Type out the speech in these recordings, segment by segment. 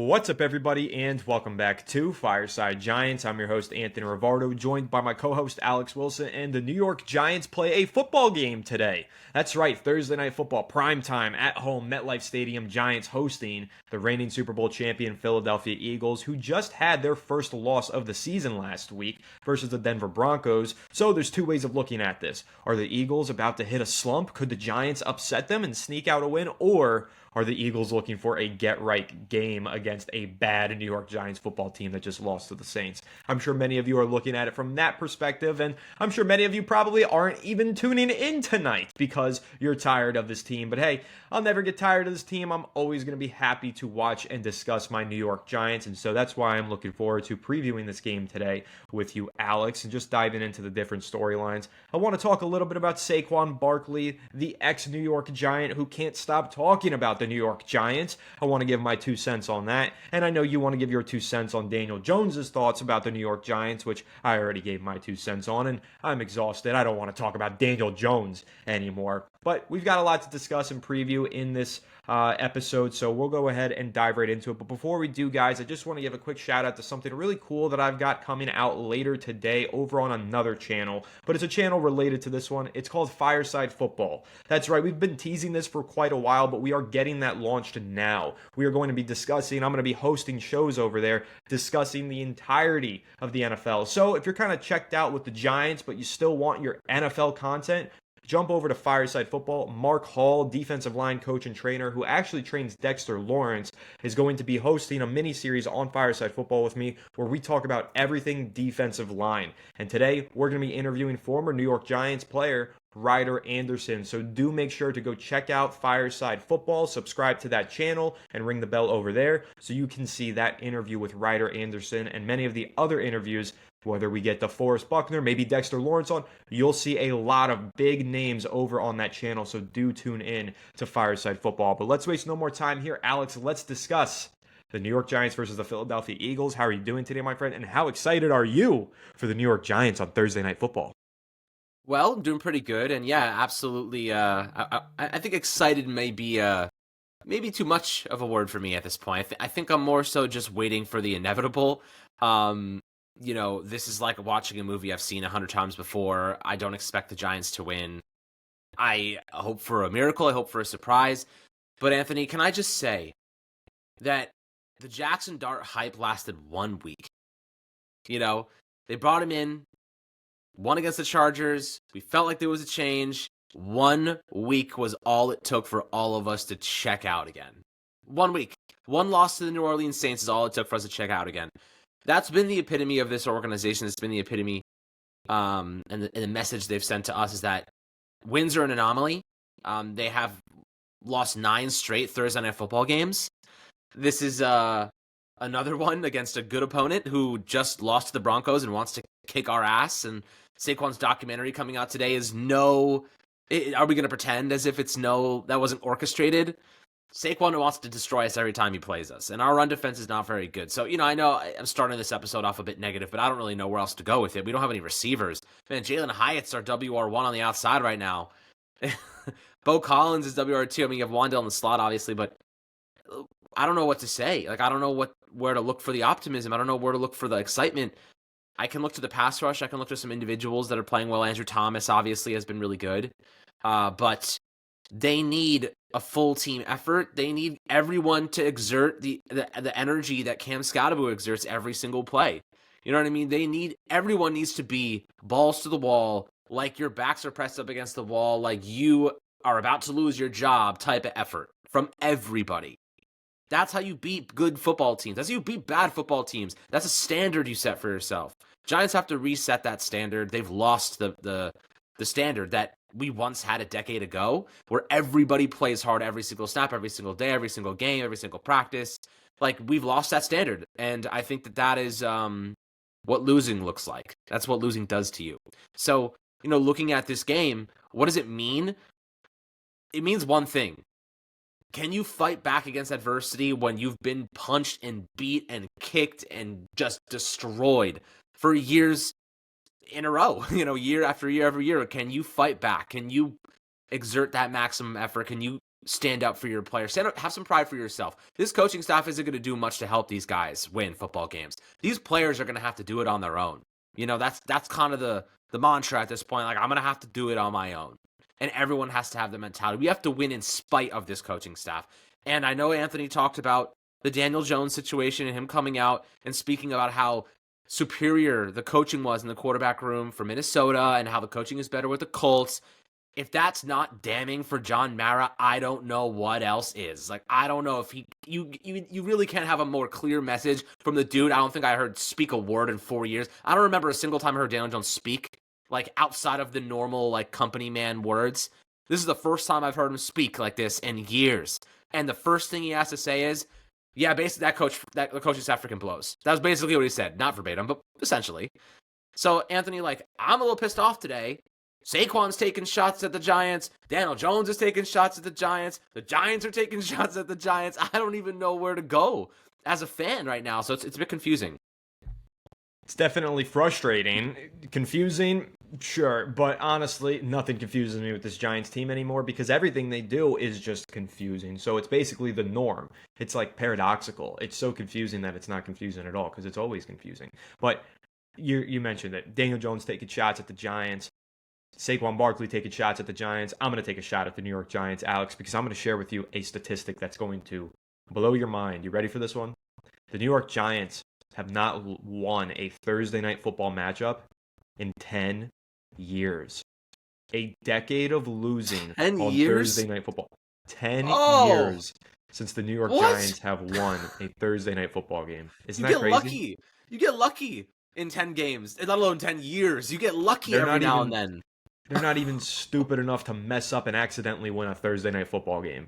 What's up, everybody, and welcome back to Fireside Giants. I'm your host, Anthony Rivardo, joined by my co-host, Alex Wilson, and the New York Giants play a football game today. That's right, Thursday Night Football, primetime, at home, MetLife Stadium, Giants hosting the reigning Super Bowl champion Philadelphia Eagles, who just had their first loss of the season last week versus the Denver Broncos. So there's two ways of looking at this. Are the Eagles about to hit a slump? Could the Giants upset them and sneak out a win? Or are the Eagles looking for a get-right game against a bad New York Giants football team that just lost to the Saints? I'm sure many of you are looking at it from that perspective, and I'm sure many of you probably aren't even tuning in tonight because you're tired of this team. But hey, I'll never get tired of this team. I'm always going to be happy to watch and discuss my New York Giants, and so that's why I'm looking forward to previewing this game today with you, Alex, and just diving into the different storylines. I want to talk a little bit about Saquon Barkley, the ex-New York Giant who can't stop talking about the New York Giants. I want to give my 2 cents on that, and I know you want to give your 2 cents on Daniel Jones's thoughts about the New York Giants, which I already gave my 2 cents on, and I'm exhausted. I don't want to talk about Daniel Jones anymore. But we've got a lot to discuss and preview in this episode, so we'll go ahead and dive right into it. But before we do, guys, I just want to give a quick shout out to something really cool that I've got coming out later today over on another channel, but it's a channel related to this one. It's called Fireside Football. That's right, we've been teasing this for quite a while, but we are getting that launched now. We are going to be discussing, I'm going to be hosting shows over there discussing the entirety of the NFL. So if you're kind of checked out with the Giants, but you still want your NFL content, jump over to Fireside Football. Mark Hall, defensive line coach and trainer who actually trains Dexter Lawrence, is going to be hosting a mini-series on Fireside Football with me where we talk about everything defensive line. And today, we're going to be interviewing former New York Giants player Ryder Anderson. So do make sure to go check out Fireside Football, subscribe to that channel, and ring the bell over there so you can see that interview with Ryder Anderson and many of the other interviews. Whether we get DeForest Buckner, maybe Dexter Lawrence on, you'll see a lot of big names over on that channel, so do tune in to Fireside Football. But let's waste no more time here. Alex, let's discuss the New York Giants versus the Philadelphia Eagles. How are you doing today, my friend? And how excited are you for the New York Giants on Thursday Night Football? Well, I'm doing pretty good, and yeah, absolutely. I think excited may be maybe too much of a word for me at this point. I think I'm more so just waiting for the inevitable. This is like watching a movie I've seen 100 times before. I don't expect the Giants to win. I hope for a miracle. I hope for a surprise. But Anthony, can I just say that the Jackson Dart hype lasted 1 week? They brought him in, won against the Chargers. We felt like there was a change. 1 week was all it took for all of us to check out again. 1 week. One loss to the New Orleans Saints is all it took for us to check out again. That's been the epitome of this organization. It's been the epitome, and the message they've sent to us is that wins are an anomaly. They have lost 9 straight Thursday Night Football games. This is another one against a good opponent who just lost to the Broncos and wants to kick our ass. And Saquon's documentary coming out today is are we going to pretend as if that wasn't orchestrated? Saquon wants to destroy us every time he plays us, and our run defense is not very good. So, I know I'm starting this episode off a bit negative, but I don't really know where else to go with it. We don't have any receivers. Man, Jalen Hyatt's our WR1 on the outside right now. Bo Collins is WR2. I mean, you have Wandale in the slot, obviously, but I don't know what to say. Like, I don't know where to look for the optimism. I don't know where to look for the excitement. I can look to the pass rush. I can look to some individuals that are playing well. Andrew Thomas, obviously, has been really good. But they need a full team effort. They need everyone to exert the energy that Cam Scottaboo exerts every single play. You know what I mean? Everyone needs to be balls to the wall, like your backs are pressed up against the wall, like you are about to lose your job type of effort from everybody. That's how you beat good football teams. That's how you beat bad football teams. That's a standard you set for yourself. Giants have to reset that standard. They've lost the standard that we once had a decade ago, where everybody plays hard every single snap, every single day, every single game, every single practice. Like, we've lost that standard, and I think that is what losing looks like. That's what losing does to you. So, looking at this game, what does it mean? It means one thing. Can you fight back against adversity when you've been punched and beat and kicked and just destroyed for years in a row, year after year after year? Can you fight back? Can you exert that maximum effort? Can you stand up for your players. Stand up, have some pride for yourself. This coaching staff isn't going to do much to help these guys win football games. These players are going to have to do it on their own. That's kind of the mantra at this point. Like, I'm going to have to do it on my own. And everyone has to have the mentality. We have to win in spite of this coaching staff. And I know Anthony talked about the Daniel Jones situation and him coming out and speaking about how superior the coaching was in the quarterback room for Minnesota and how the coaching is better with the Colts. If that's not damning for John Mara, I don't know what else is. Like, I don't know if you really can't have a more clear message from the dude. I don't think I heard speak a word in 4 years. I don't remember a single time I heard Daniel Jones speak, like, outside of the normal, like, company man words. This is the first time I've heard him speak like this in years. And the first thing he has to say is, yeah, basically the coaching staff freaking blows. That was basically what he said. Not verbatim, but essentially. So, Anthony, like, I'm a little pissed off today. Saquon's taking shots at the Giants. Daniel Jones is taking shots at the Giants. The Giants are taking shots at the Giants. I don't even know where to go as a fan right now, so it's a bit confusing. It's definitely frustrating. Confusing, sure, but honestly, nothing confuses me with this Giants team anymore because everything they do is just confusing. So it's basically the norm. It's like paradoxical. It's so confusing that it's not confusing at all because it's always confusing. But you mentioned it. Daniel Jones taking shots at the Giants. Saquon Barkley taking shots at the Giants. I'm going to take a shot at the New York Giants, Alex, because I'm going to share with you a statistic that's going to blow your mind. You ready for this one? The New York Giants have not won a Thursday night football matchup in 10 years. A decade of losing on Thursday night football. 10 years since the New York Giants have won a Thursday night football game. Isn't that crazy? Lucky. You get lucky in 10 games, let alone 10 years. You get lucky every now and then. They're not even stupid enough to mess up and accidentally win a Thursday night football game.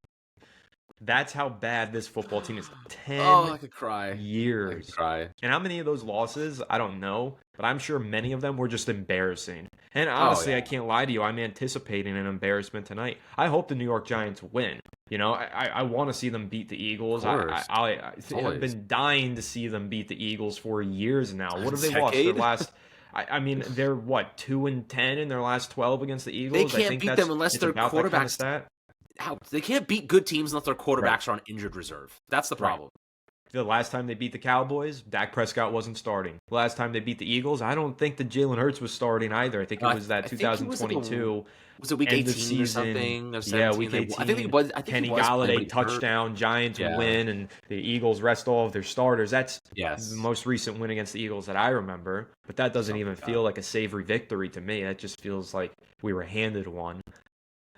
That's how bad this football team is. 10 I could cry. Years. I could cry. And how many of those losses? I don't know. But I'm sure many of them were just embarrassing. And honestly, I can't lie to you. I'm anticipating an embarrassment tonight. I hope the New York Giants win. I want to see them beat the Eagles. I've been dying to see them beat the Eagles for years now. What have they lost? Their last... I mean, they're 2-10 in their last 12 against the Eagles. They can't beat them unless their quarterbacks. They can't beat good teams unless their quarterbacks are on injured reserve. That's the problem. The last time they beat the Cowboys, Dak Prescott wasn't starting. The last time they beat the Eagles, I don't think that Jalen Hurts was starting either. I think it was that 2022. Was it week 18 or something? Yeah, week 18. I think it was. Kenny Galladay touchdown, Giants win, and the Eagles rest all of their starters. That's the most recent win against the Eagles that I remember. But that doesn't even feel like a savory victory to me. That just feels like we were handed one.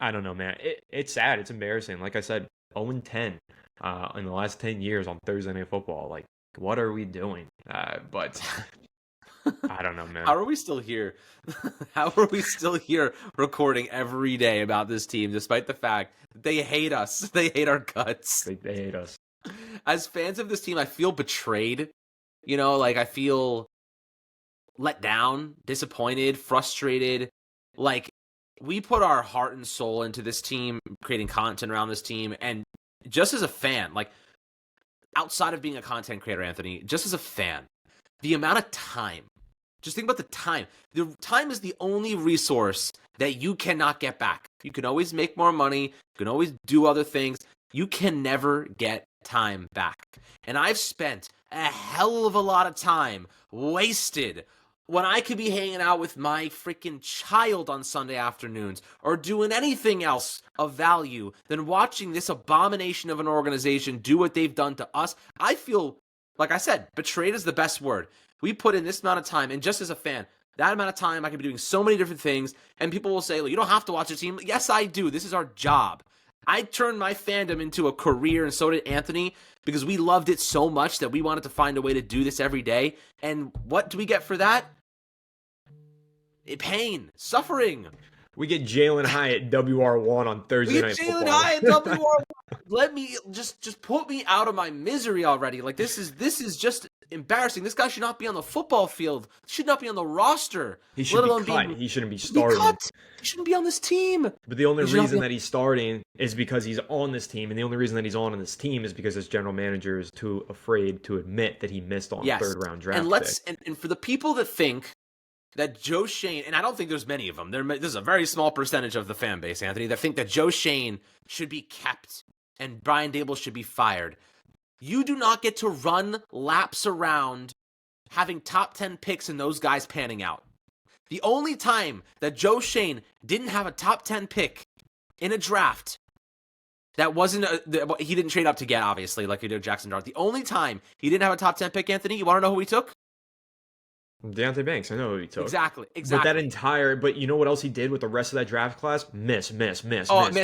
I don't know, man. It's sad. It's embarrassing. Like I said, 0-10 in the last 10 years on Thursday Night Football. Like, what are we doing? But I don't know, man. How are we still here? How are we still here recording every day about this team, despite the fact that they hate us? They hate our guts. They hate us. As fans of this team, I feel betrayed. I feel let down, disappointed, frustrated. Like, we put our heart and soul into this team, creating content around this team, and just as a fan, like, outside of being a content creator, Anthony, just as a fan, the amount of time, just think about the time. The time is the only resource that you cannot get back. You can always make more money. You can always do other things. You can never get time back. And I've spent a hell of a lot of time wasted when I could be hanging out with my freaking child on Sunday afternoons or doing anything else of value than watching this abomination of an organization do what they've done to us. I feel, like I said, betrayed is the best word. We put in this amount of time, and just as a fan, that amount of time I could be doing so many different things, and people will say, you don't have to watch the team. Yes, I do. This is our job. I turned my fandom into a career, and so did Anthony, because we loved it so much that we wanted to find a way to do this every day. And what do we get for that? Pain, suffering. We get Jalen Hyatt WR1 on Thursday Night Football. Jalen Hyatt WR1. Let me just put me out of my misery already. Like, this is just embarrassing. This guy should not be on the football field. Should not be on the roster. He should be cut. He shouldn't be starting. He shouldn't be on this team. But the only reason that he's starting is because he's on this team, and the only reason that he's on this team is because his general manager is too afraid to admit that he missed on a third-round draft pick. And for the people that think that Joe Schoen, and I don't think there's many of them. This is a very small percentage of the fan base, Anthony, that think that Joe Schoen should be kept and Brian Dable should be fired. You do not get to run laps around having top 10 picks and those guys panning out. The only time that Joe Schoen didn't have a top 10 pick in a draft that wasn't, he didn't trade up to get, obviously, like he did Jackson Dart. The only time he didn't have a top 10 pick, Anthony, you want to know who he took? Deontay Banks, I know who he took. Exactly. But you know what else he did with the rest of that draft class? Miss. That's what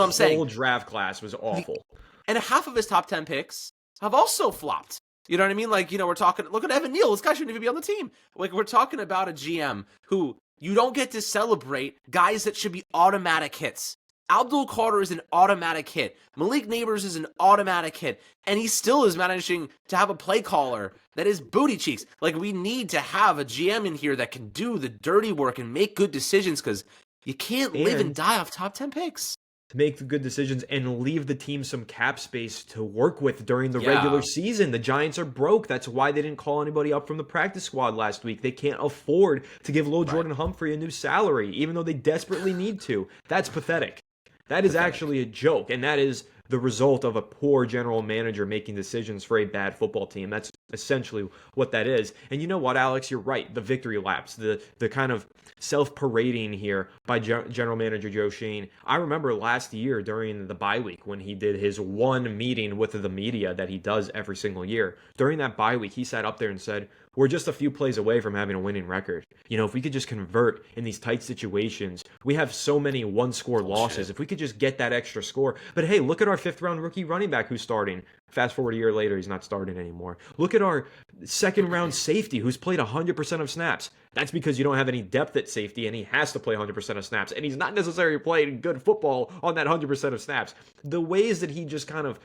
I'm saying. The whole draft class was awful. And half of his top 10 picks have also flopped. You know what I mean? Like, we're talking, look at Evan Neal. This guy shouldn't even be on the team. Like, we're talking about a GM who you don't get to celebrate guys that should be automatic hits. Abdul Carter is an automatic hit. Malik Neighbors is an automatic hit. And he still is managing to have a play caller that is booty cheeks. Like, we need to have a GM in here that can do the dirty work and make good decisions because you can't live and die off top 10 picks. To make the good decisions and leave the team some cap space to work with during the regular season. The Giants are broke. That's why they didn't call anybody up from the practice squad last week. They can't afford to give Lil Jordan Humphrey a new salary, even though they desperately need to. That's pathetic. That is actually a joke, and that is the result of a poor general manager making decisions for a bad football team. That's essentially what that is. And you know what, Alex? You're right. The victory laps, the kind of self-parading here by general manager Joe Schoen. I remember last year during the bye week when he did his one meeting with the media that he does every single year. During that bye week, he sat up there and said, we're just a few plays away from having a winning record. If we could just convert in these tight situations, we have so many one-score losses. If we could just get that extra score. But hey, look at our fifth-round rookie running back who's starting. Fast forward a year later, he's not starting anymore. Look at our second-round safety who's played 100% of snaps. That's because you don't have any depth at safety, and he has to play 100% of snaps. And he's not necessarily playing good football on that 100% of snaps. The ways that he just kind of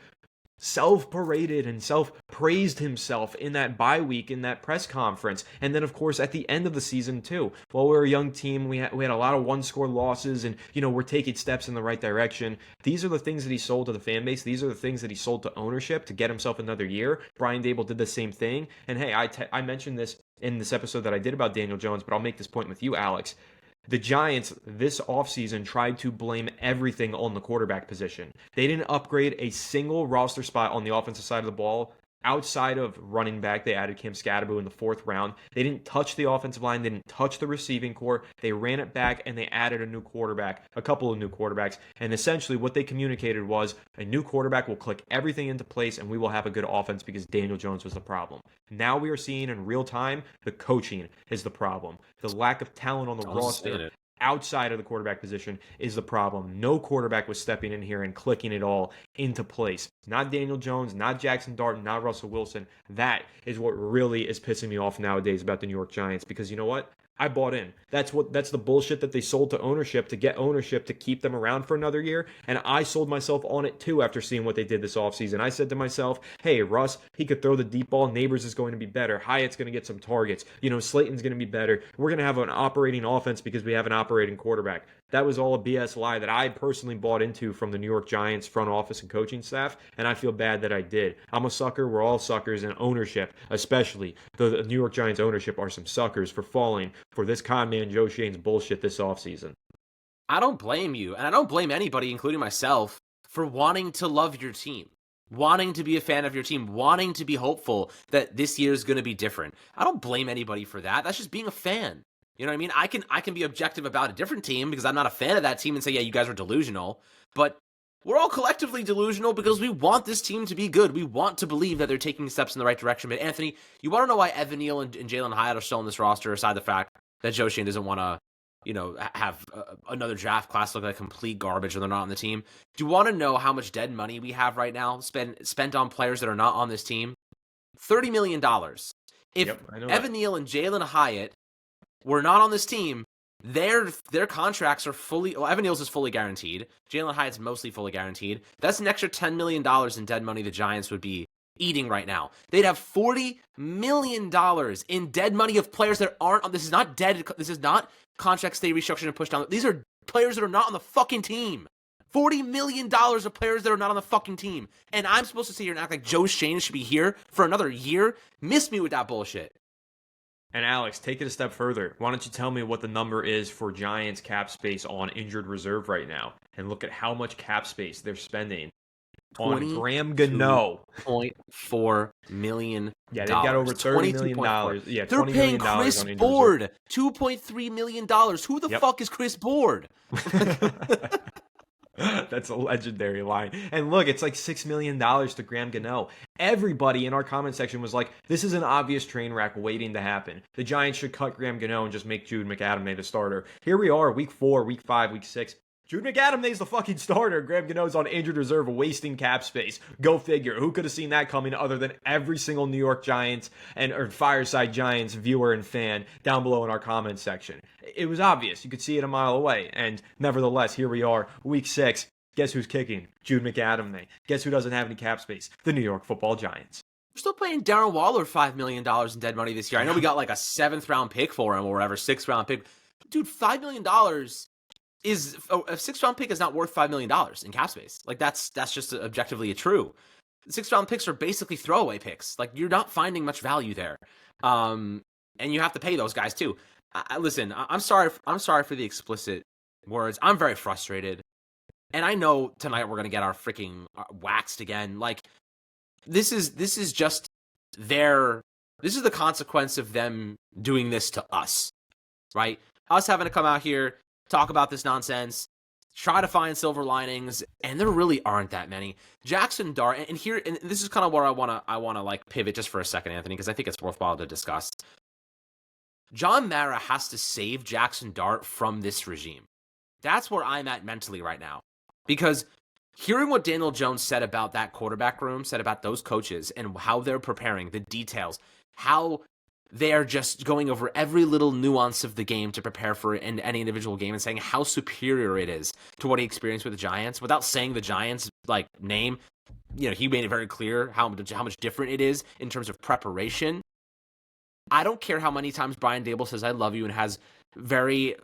self-paraded and self-praised himself in that bye week, in that press conference. And then, of course, at the end of the season, too. While we're a young team, we had a lot of one-score losses, and, we're taking steps in the right direction. These are the things that he sold to the fan base. These are the things that he sold to ownership to get himself another year. Brian Dable did the same thing. And, hey, I mentioned this in this episode that I did about Daniel Jones, but I'll make this point with you, Alex. The Giants this offseason tried to blame everything on the quarterback position. They didn't upgrade a single roster spot on the offensive side of the ball. Outside of running back, they added Kim Scadaboo in the 4th round. They didn't touch the offensive line. They didn't touch the receiving core. They ran it back, and they added a couple of new quarterbacks. And essentially what they communicated was a new quarterback will click everything into place, and we will have a good offense because Daniel Jones was the problem. Now we are seeing in real time the coaching is the problem. The lack of talent on the roster outside of the quarterback position is the problem. No quarterback was stepping in here and clicking it all into place. Not Daniel Jones, not Jackson Dart, not Russell Wilson. That is what really is pissing me off nowadays about the New York Giants, because you know what? I bought in. That's the bullshit that they sold to ownership to get ownership to keep them around for another year. And I sold myself on it too after seeing what they did this offseason. I said to myself, hey, Russ, he could throw the deep ball. Neighbors is going to be better. Hyatt's going to get some targets. Slayton's going to be better. We're going to have an operating offense because we have an operating quarterback. That was all a BS lie that I personally bought into from the New York Giants front office and coaching staff, and I feel bad that I did. I'm a sucker. We're all suckers, and ownership, especially the New York Giants ownership, are some suckers for falling for this con man Joe Schoen's bullshit this offseason. I don't blame you, and I don't blame anybody, including myself, for wanting to love your team, wanting to be a fan of your team, wanting to be hopeful that this year is going to be different. I don't blame anybody for that. That's just being a fan. You know what I mean? I can be objective about a different team because I'm not a fan of that team and say, yeah, you guys are delusional. But we're all collectively delusional because we want this team to be good. We want to believe that they're taking steps in the right direction. But Anthony, you want to know why Evan Neal and Jalen Hyatt are still on this roster, aside the fact that Joe Schoen doesn't want to, have another draft class look like complete garbage and they're not on the team? Do you want to know how much dead money we have right now spent on players that are not on this team? $30 million. If Evan Neal and Jalen Hyatt were not on this team, their contracts are fully... Well, Evan Neal's is fully guaranteed. Jalen Hyatt's mostly fully guaranteed. That's an extra $10 million in dead money the Giants would be eating right now. They'd have $40 million in dead money of players that aren't on... This is not dead... This is not contracts they restructured and pushed down. These are players that are not on the fucking team. $40 million of players that are not on the fucking team. And I'm supposed to sit here and act like Joe Schoen should be here for another year? Miss me with that bullshit. And Alex, take it a step further. Why don't you tell me what the number is for Giants cap space on injured reserve right now? And look at how much cap space they're spending on Graham Gano. $22.4 million. Yeah, they've got over $30 million. Yeah, they're $20 paying million Chris on injured Board $2.3 million. Who the fuck is Chris Board? reserve. That's a legendary line. And look, it's like $6 million to Graham Gano. Everybody in our comment section was like, this is an obvious train wreck waiting to happen. The Giants should cut Graham Gano and just make Jude McAdam the starter. Here we are, week 4, week 5, week 6. Jude McAdam's the fucking starter. Graham Gano's on injured reserve, wasting cap space. Go figure. Who could have seen that coming other than every single New York Giants or Fireside Giants viewer and fan down below in our comments section? It was obvious. You could see it a mile away. And nevertheless, here we are, week 6. Guess who's kicking? Jude McAdam. Guess who doesn't have any cap space? The New York Football Giants. We're still paying Darren Waller $5 million in dead money this year. I know we got like a 7th round pick for him or whatever, 6th round pick. Dude, $5 million is a 6th round pick is not worth $5 million in cap space. Like that's just objectively true. 6th round picks are basically throwaway picks. Like you're not finding much value there. And you have to pay those guys too. Listen, I'm sorry for the explicit words. I'm very frustrated. And I know tonight we're going to get our freaking waxed again. Like this is just this is the consequence of them doing this to us, right? Us having to come out here, talk about this nonsense, try to find silver linings, and there really aren't that many. Jackson Dart, and this is kind of where I want to like pivot just for a second, Anthony, because I think it's worthwhile to discuss. John Mara has to save Jackson Dart from this regime. That's where I'm at mentally right now. Because hearing what Daniel Jones said about that quarterback room, said about those coaches and how they're preparing, the details, how they are just going over every little nuance of the game to prepare for any individual game and saying how superior it is to what he experienced with the Giants without saying the Giants like name. You know, he made it very clear how much different it is in terms of preparation. I don't care how many times Brian Daboll says I love you and has very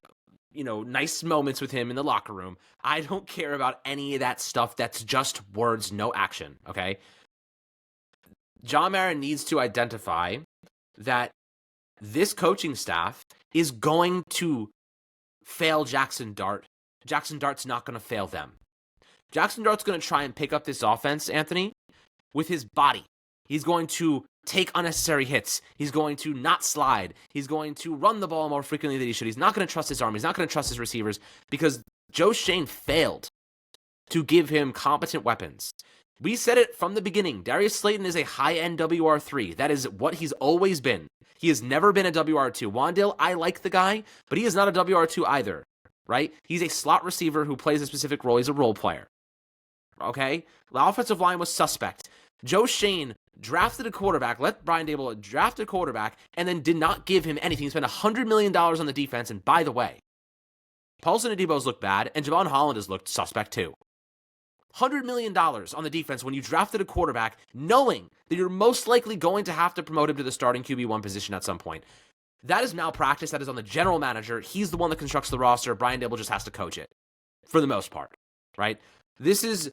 nice moments with him in the locker room. I don't care about any of that stuff. That's just words, no action, okay? John Mara needs to identify that this coaching staff is going to fail Jackson Dart. Jackson Dart's not going to fail them. Jackson Dart's going to try and pick up this offense, Anthony, with his body. He's going to take unnecessary hits. He's going to not slide. He's going to run the ball more frequently than he should. He's not going to trust his arm. He's not going to trust his receivers because Joe Schoen failed to give him competent weapons. We said it from the beginning. Darius Slayton is a high-end WR3. That is what he's always been. He has never been a WR2. Wandale, I like the guy, but he is not a WR2 either, right? He's a slot receiver who plays a specific role. He's a role player, okay? The offensive line was suspect. Joe Schoen drafted a quarterback, let Brian Daboll draft a quarterback, and then did not give him anything. He spent $100 million on the defense, and by the way, Paulson Adebo's looked bad, and Javon Holland has looked suspect too. $100 million on the defense when you drafted a quarterback, knowing that you're most likely going to have to promote him to the starting QB1 position at some point. That is malpractice. That is on the general manager. He's the one that constructs the roster. Brian Daboll just has to coach it, for the most part, right? This is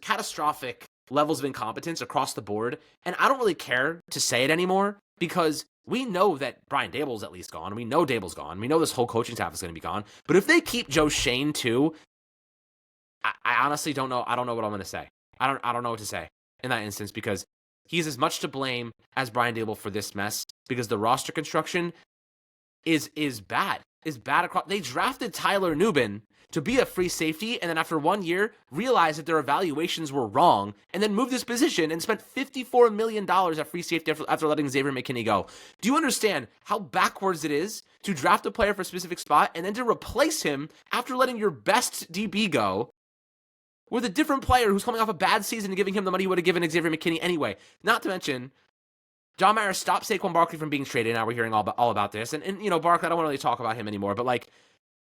catastrophic levels of incompetence across the board, and I don't really care to say it anymore because we know that Brian Daboll's at least gone. We know Daboll's gone. We know this whole coaching staff is going to be gone. But if they keep Joe Schoen too, I honestly don't know. I don't know what I'm going to say. I don't know what to say in that instance because he's as much to blame as Brian Daboll for this mess because the roster construction is bad. Is bad across. They drafted Tyler Nubin to be a free safety, and then after 1 year, realized that their evaluations were wrong, and then moved this position and spent $54 million at free safety after letting Xavier McKinney go. Do you understand how backwards it is to draft a player for a specific spot and then to replace him after letting your best DB go with a different player who's coming off a bad season and giving him the money he would have given Xavier McKinney anyway? Not to mention, John Mara stopped Saquon Barkley from being traded. Now we're hearing all about this. And Barkley, I don't want to really talk about him anymore, but like,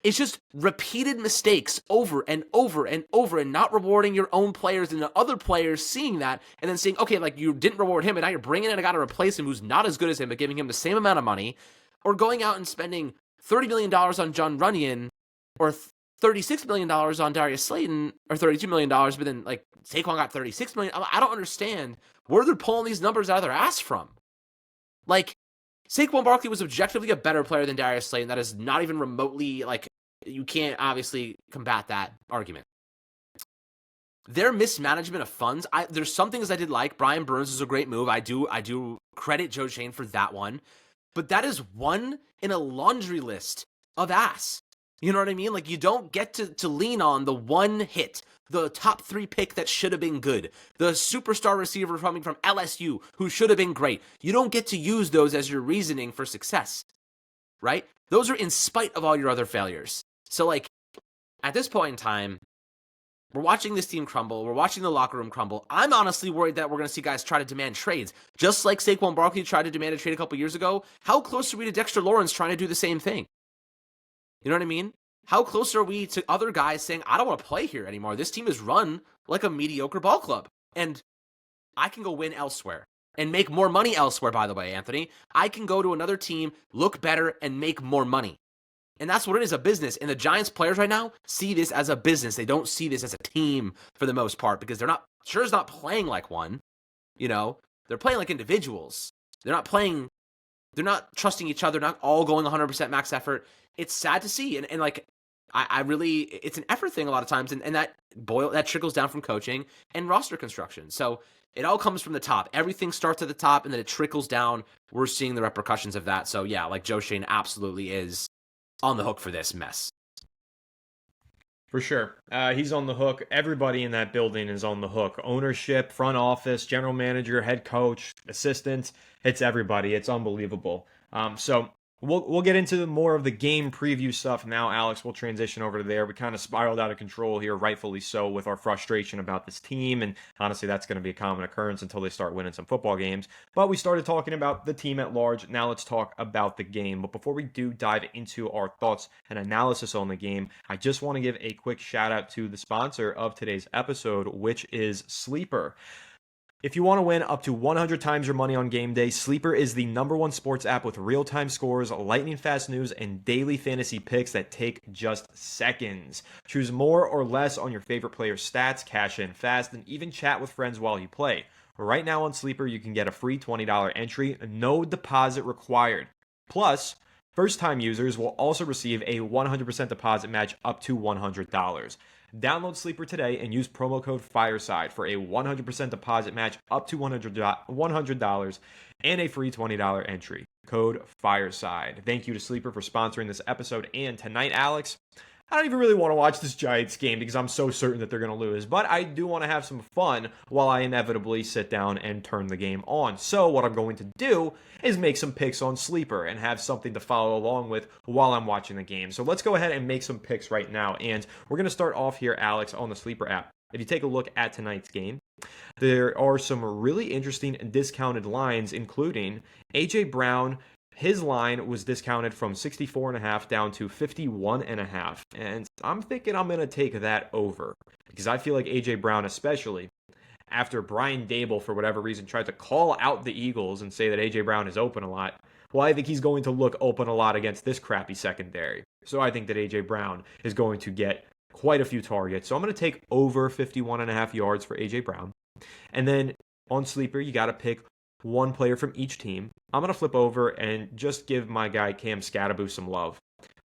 it's just repeated mistakes over and over and over and not rewarding your own players and the other players seeing that and then saying, okay, like you didn't reward him and now you're bringing in a guy to replace him who's not as good as him but giving him the same amount of money, or going out and spending $30 million on John Runyon or $36 million on Darius Slayton or $32 million, but then like Saquon got $36 million. I don't understand where they're pulling these numbers out of their ass from. Like, Saquon Barkley was objectively a better player than Darius Slay, and that is not even remotely, like, you can't obviously combat that argument. Their mismanagement of funds, there's some things I did like. Brian Burns is a great move. I do credit Joe Shane for that one. But that is one in a laundry list of ass. You know what I mean? Like, you don't get to lean on the one hit, the top 3 pick that should have been good, the superstar receiver coming from LSU who should have been great. You don't get to use those as your reasoning for success, right? Those are in spite of all your other failures. So, like, at this point in time, we're watching this team crumble. We're watching the locker room crumble. I'm honestly worried that we're going to see guys try to demand trades. Just like Saquon Barkley tried to demand a trade a couple years ago, how close are we to Dexter Lawrence trying to do the same thing? You know what I mean? How close are we to other guys saying, I don't want to play here anymore. This team is run like a mediocre ball club. And I can go win elsewhere and make more money elsewhere, by the way, Anthony. I can go to another team, look better, and make more money. And that's what it is, a business. And the Giants players right now see this as a business. They don't see this as a team for the most part because they're not, sure is not playing like one. You know, they're playing like individuals. They're not trusting each other, not all going 100% max effort. It's sad to see. And like, I really, it's an effort thing a lot of times. And that trickles down from coaching and roster construction. So it all comes from the top. Everything starts at the top and then it trickles down. We're seeing the repercussions of that. So yeah, like Joe Shane absolutely is on the hook for this mess. For sure. He's on the hook. Everybody in that building is on the hook. Ownership, front office, general manager, head coach, assistants. It's everybody. It's unbelievable. So we'll get into more of the game preview stuff now, Alex. We'll transition over to there. We kind of spiraled out of control here, rightfully so, with our frustration about this team. And honestly, that's going to be a common occurrence until they start winning some football games. But we started talking about the team at large. Now let's talk about the game. But before we do dive into our thoughts and analysis on the game, I just want to give a quick shout out to the sponsor of today's episode, which is Sleeper. If you want to win up to 100 times your money on game day, Sleeper is the #1 sports app with real-time scores, lightning-fast news, and daily fantasy picks that take just seconds. Choose more or less on your favorite player's stats, cash in fast, and even chat with friends while you play. Right now on Sleeper, you can get a free $20 entry, no deposit required. Plus, first-time users will also receive a 100% deposit match up to $100. Download Sleeper today and use promo code Fireside for a 100% deposit match up to $100 and a free $20 entry. Code Fireside. Thank you to Sleeper for sponsoring this episode. And tonight, Alex, I don't even really want to watch this Giants game because I'm so certain that they're going to lose. But I do want to have some fun while I inevitably sit down and turn the game on. So what I'm going to do is make some picks on Sleeper and have something to follow along with while I'm watching the game. So let's go ahead and make some picks right now. And we're going to start off here, Alex, on the Sleeper app. If you take a look at tonight's game, there are some really interesting discounted lines, including A.J. Brown. His line was discounted from 64.5 down to 51.5. And I'm thinking I'm going to take that over because I feel like A.J. Brown, especially after Brian Dable, for whatever reason, tried to call out the Eagles and say that A.J. Brown is open a lot. Well, I think he's going to look open a lot against this crappy secondary. So I think that A.J. Brown is going to get quite a few targets. So I'm going to take over 51.5 yards for A.J. Brown. And then on Sleeper, you got to pick one player from each team. I'm going to flip over and just give my guy Cam Scatterboo some love.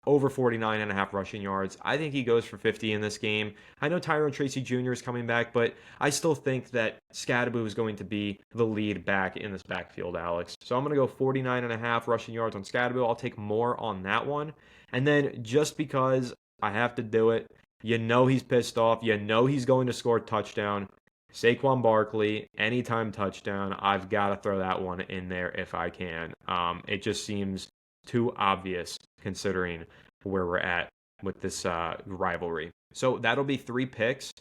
Over 49.5 rushing yards. I think he goes for 50 in this game. I know Tyrone Tracy Jr. is coming back, but I still think that Scatterboo is going to be the lead back in this backfield, Alex. So I'm going to go 49.5 rushing yards on Scatterboo. I'll take more on that one. And then just because I have to do it, you know he's pissed off. You know he's going to score a touchdown. Saquon Barkley, anytime touchdown, I've got to throw that one in there if I can. It just seems too obvious considering where we're at with this rivalry. So that'll be 3 picks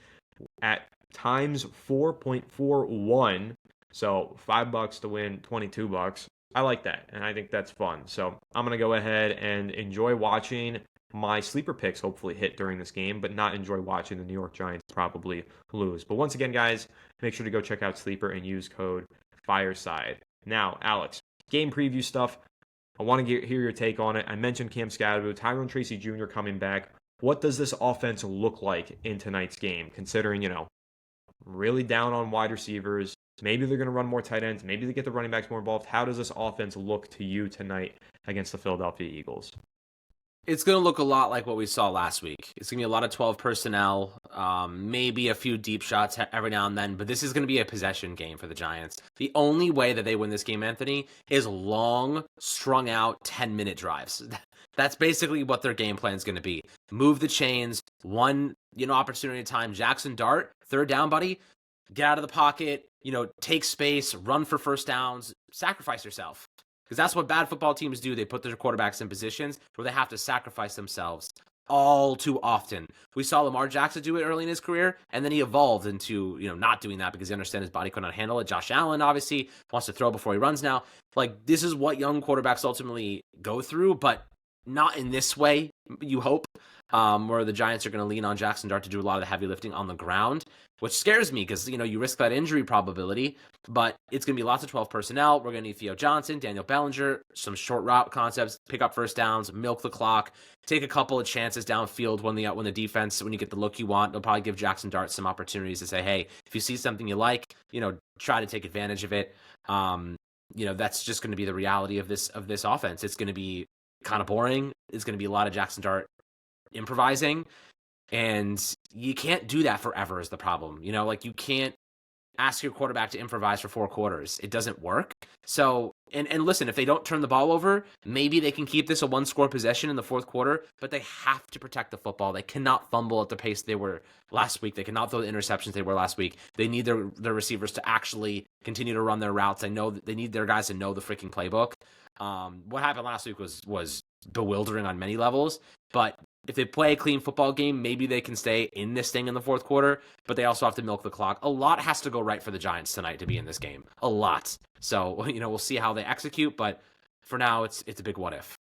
at times 4.41. So $5 to win $22. I like that, and I think that's fun. So I'm going to go ahead and enjoy watching my sleeper picks hopefully hit during this game, but not enjoy watching the New York Giants probably lose. But once again, guys, make sure to go check out Sleeper and use code Fireside. Now, Alex, game preview stuff. I want to hear your take on it. I mentioned Cam Scatterboo, Tyrone Tracy Jr. coming back. What does this offense look like in tonight's game, considering, really down on wide receivers, Maybe they're going to run more tight ends. Maybe they get the running backs more involved. How does this offense look to you tonight against the Philadelphia Eagles? It's going to look a lot like what we saw last week. It's going to be a lot of 12 personnel, maybe a few deep shots every now and then, but this is going to be a possession game for the Giants. The only way that they win this game, Anthony, is long, strung out 10-minute drives. That's basically what their game plan is going to be. Move the chains, one, opportunity at a time. Jackson Dart, third down, buddy. Get out of the pocket, take space, run for first downs, sacrifice yourself. Because that's what bad football teams do. They put their quarterbacks in positions where they have to sacrifice themselves all too often. We saw Lamar Jackson do it early in his career, and then he evolved into, not doing that because he understands his body could not handle it. Josh Allen, obviously, wants to throw before he runs now. Like, this is what young quarterbacks ultimately go through, but not in this way, you hope, where the Giants are going to lean on Jackson Dart to do a lot of the heavy lifting on the ground, which scares me because, you risk that injury probability, but it's going to be lots of 12 personnel. We're going to need Theo Johnson, Daniel Bellinger, some short route concepts, pick up first downs, milk the clock, take a couple of chances downfield when the defense, when you get the look you want. They'll probably give Jackson Dart some opportunities to say, hey, if you see something you like, try to take advantage of it. That's just going to be the reality of this offense. It's going to be kind of boring. It's going to be a lot of Jackson Dart improvising, and you can't do that forever is the problem. You can't ask your quarterback to improvise for 4 quarters. It doesn't work. So, and listen, if they don't turn the ball over, maybe they can keep this a 1-score possession in the 4th quarter, but they have to protect the football. They cannot fumble at the pace they were last week. They cannot throw the interceptions they were last week. They need their receivers to actually continue to run their routes. They need their guys to know the freaking playbook. What happened last week was bewildering on many levels, but if they play a clean football game, maybe they can stay in this thing in the 4th quarter, but they also have to milk the clock. A lot has to go right for the Giants tonight to be in this game. A lot. So, we'll see how they execute, but for now, it's a big what if.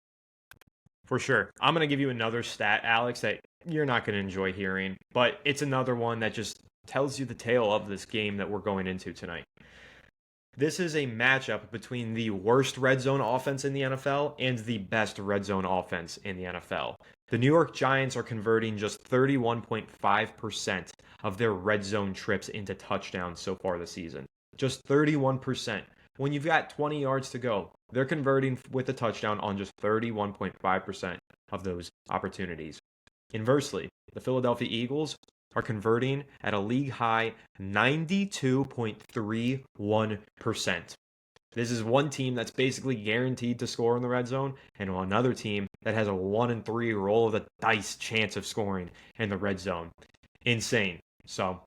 For sure. I'm going to give you another stat, Alex, that you're not going to enjoy hearing, but it's another one that just tells you the tale of this game that we're going into tonight. This is a matchup between the worst red zone offense in the NFL and the best red zone offense in the NFL. The New York Giants are converting just 31.5% of their red zone trips into touchdowns so far this season. Just 31%. When you've got 20 yards to go, they're converting with a touchdown on just 31.5% of those opportunities. Inversely, the Philadelphia Eagles are converting at a league-high 92.31%. This is one team that's basically guaranteed to score in the red zone, and another team that has a 1-in-3 roll of the dice chance of scoring in the red zone. Insane. So,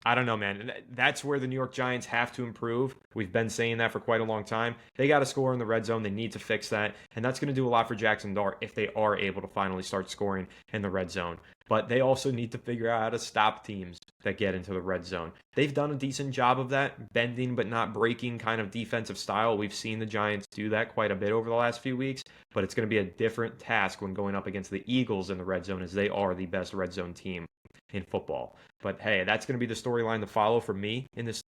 I don't know, man. That's where the New York Giants have to improve. We've been saying that for quite a long time. They got to score in the red zone. They need to fix that. And that's going to do a lot for Jackson Dart if they are able to finally start scoring in the red zone. But they also need to figure out how to stop teams that get into the red zone. They've done a decent job of that, bending but not breaking kind of defensive style. We've seen the Giants do that quite a bit over the last few weeks. But it's going to be a different task when going up against the Eagles in the red zone, as they are the best red zone team in football. But hey, that's going to be the storyline to follow for me in this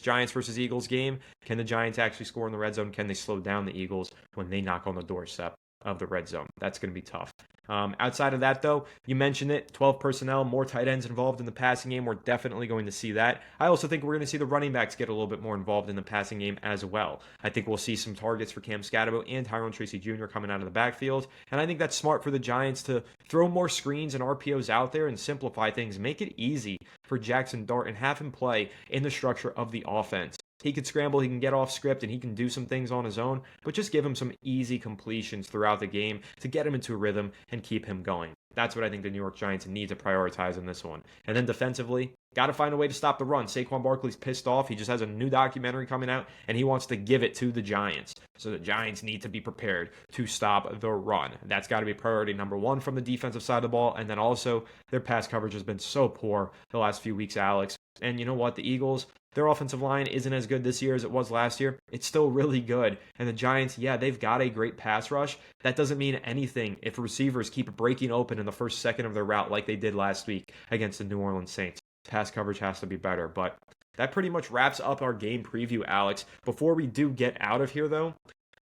Giants versus Eagles game. Can the Giants actually score in the red zone? Can they slow down the Eagles when they knock on the doorstep of the red zone? That's going to be tough. Outside of that, though, you mentioned it, 12 personnel, more tight ends involved in the passing game. We're definitely going to see that. I also think we're going to see the running backs get a little bit more involved in the passing game as well. I think we'll see some targets for Cam Scatterbo and Tyrone Tracy Jr. coming out of the backfield, and I think that's smart for the Giants to throw more screens and RPOs out there and simplify things, make it easy for Jackson Dart and have him play in the structure of the offense. He can scramble, he can get off script, and he can do some things on his own, but just give him some easy completions throughout the game to get him into a rhythm and keep him going. That's what I think the New York Giants need to prioritize in this one. And then defensively, got to find a way to stop the run. Saquon Barkley's pissed off. He just has a new documentary coming out, and he wants to give it to the Giants. So the Giants need to be prepared to stop the run. That's got to be priority number one from the defensive side of the ball. And then also, their pass coverage has been so poor the last few weeks, Alex. And you know what? The Eagles, their offensive line isn't as good this year as it was last year. It's still really good. And the Giants, yeah, they've got a great pass rush. That doesn't mean anything if receivers keep breaking open in the first second of their route like they did last week against the New Orleans Saints. Pass coverage has to be better. But that pretty much wraps up our game preview, Alex. Before we do get out of here, though,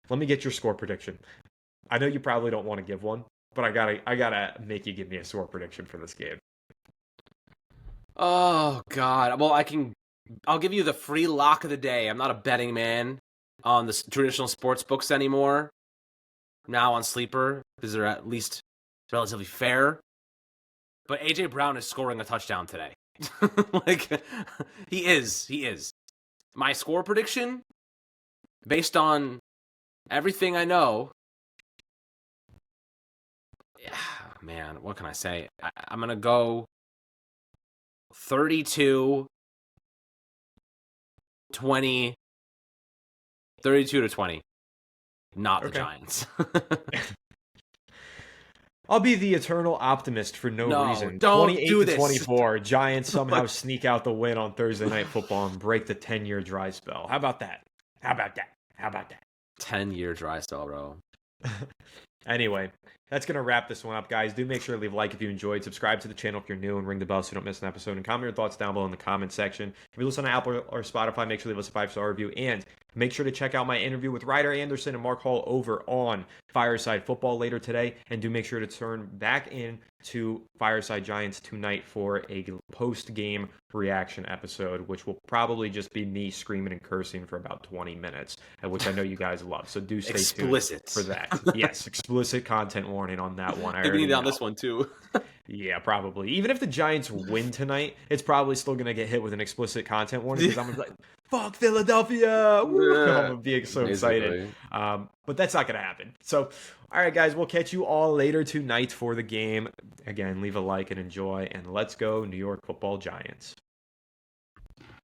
let me get your score prediction. I know you probably don't want to give one, but I gotta make you give me a score prediction for this game. Oh, God. Well, I can I'll give you the free lock of the day. I'm not a betting man on the traditional sports books anymore. Now on Sleeper, because they're at least relatively fair. But AJ Brown is scoring a touchdown today. Like, he is. My score prediction, based on everything I know, man, what can I say? I'm going to go 32-20. 32-20. Not the Giants. I'll be the eternal optimist for no reason. Don't 28 do to this. 24. Giants somehow sneak out the win on Thursday Night Football and break the 10-year dry spell. How about that? 10-year dry spell, bro. Anyway, that's going to wrap this one up, guys. Do make sure to leave a like if you enjoyed. Subscribe to the channel if you're new, and ring the bell so you don't miss an episode. And comment your thoughts down below in the comment section. If you listen to Apple or Spotify, make sure to leave us a 5-star review. And make sure to check out my interview with Ryder Anderson and Mark Hall over on Fireside Football later today. And do make sure to turn back in to Fireside Giants tonight for a post-game reaction episode, which will probably just be me screaming and cursing for about 20 minutes, which I know you guys love. So do stay tuned for that. Yes, explicit content warning on that one. We need it on this one too. Yeah, probably. Even if the Giants win tonight, it's probably still going to get hit with an explicit content warning because I'm going to be like, fuck Philadelphia! Woo! I'm going to be so excited. But that's not going to happen. So, all right, guys, we'll catch you all later tonight for the game. Again, leave a like and enjoy, and let's go New York Football Giants.